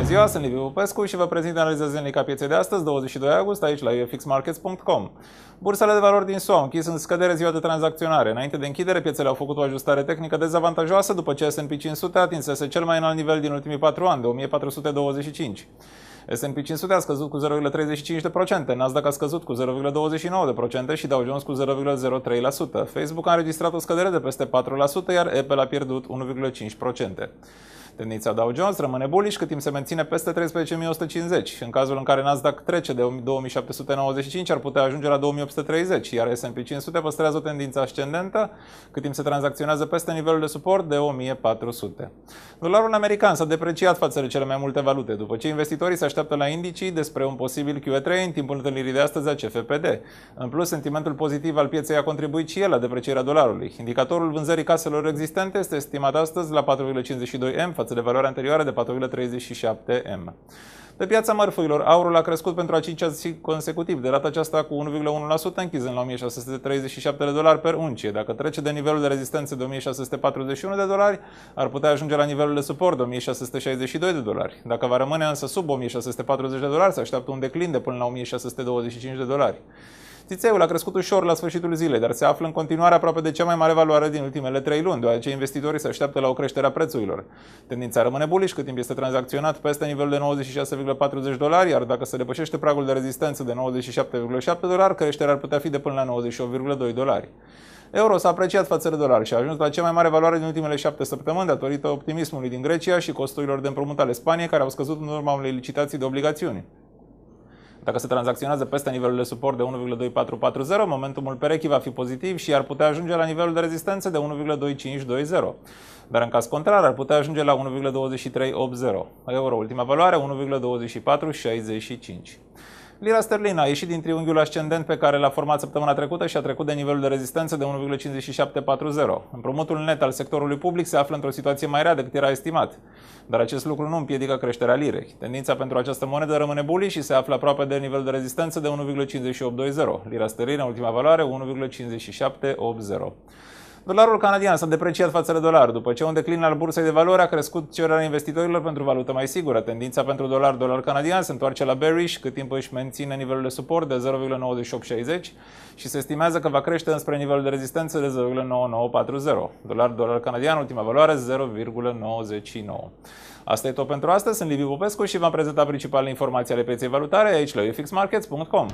ziua, sunt Liviu Popescu și vă prezint analiza zilnică a pieței de astăzi, 22 august, aici la ufxmarkets.com. Bursele de valori din SUA au închis în scădere ziua de tranzacționare. Înainte de închidere, piețele au făcut o ajustare tehnică dezavantajoasă după ce S&P 500 atinsese cel mai înalt nivel din ultimii 4 ani, de 1425. S&P 500 a scăzut cu 0,35%, Nasdaq a scăzut cu 0,29% și Dow Jones cu 0,03%. Facebook a înregistrat o scădere de peste 4%, iar Apple a pierdut 1,5%. Tendința Dow Jones rămâne bullish cât timp se menține peste 13.150. În cazul în care Nasdaq trece de 2795, ar putea ajunge la 2830, iar S&P 500 păstrează o tendință ascendentă cât timp se tranzacționează peste nivelul de suport de 1400. Dolarul american s-a depreciat față de cele mai multe valute, după ce investitorii se așteaptă la indicii despre un posibil Q3 în timpul întâlnirii de astăzi a CFPD. În plus, sentimentul pozitiv al pieței a contribuit și el la deprecierea dolarului. Indicatorul vânzării caselor existente este estimat astăzi la 4,52 M față de valoarea anterioară de 4,37 M. Pe piața mărfurilor, aurul a crescut pentru a 5-a zi consecutiv, de data aceasta cu 1,1%, închizând la $1637 per uncie. Dacă trece de nivelul de rezistență de $1641, ar putea ajunge la nivelul de suport de $1662. Dacă va rămâne însă sub $1640, se așteaptă un declin de până la $1625. Țițeiul a crescut ușor la sfârșitul zilei, dar se află în continuare aproape de cea mai mare valoare din ultimele 3 luni, deoarece investitorii se așteaptă la o creștere a prețurilor. Tendința rămâne bullish cât timp este tranzacționat peste nivelul de $96,40, iar dacă se depășește pragul de rezistență de $97,7, creșterea ar putea fi de până la $98,2. Euro s-a apreciat față de dolar și a ajuns la cea mai mare valoare din ultimele 7 săptămâni datorită optimismului din Grecia și costurilor de împrumut ale Spaniei, care au scăzut în urma unei licitații de obligațiuni. Dacă se tranzacționează peste nivelul de suport de 1,2440, momentumul perechii va fi pozitiv și ar putea ajunge la nivelul de rezistență de 1,2520. Dar în caz contrar ar putea ajunge la 1,2380. Euro, ultima valoare, 1,2465. Lira sterlină a ieșit din triunghiul ascendent pe care l-a format săptămâna trecută și a trecut de nivelul de rezistență de 1,5740. Împrumutul net al sectorului public se află într-o situație mai rea decât era estimat, dar acest lucru nu împiedică creșterea lirei. Tendința pentru această monedă rămâne bullish și se află aproape de nivelul de rezistență de 1,5820. Lira sterlină, ultima valoare, 1,5780. Dolarul canadian s-a depreciat față de dolar, după ce un declin al bursei de valori a crescut cererea investitorilor pentru valută mai sigură. Tendința pentru dolar canadian se întoarce la bearish, cât timp își menține nivelul de suport de 0,9860 și se estimează că va crește înspre nivelul de rezistență de 0,9940. Dolar canadian, ultima valoare, 0,99. Asta e tot pentru astăzi, sunt Liviu Popescu și v-am prezentat principalele informații ale pieței valutare aici la ufxmarkets.com.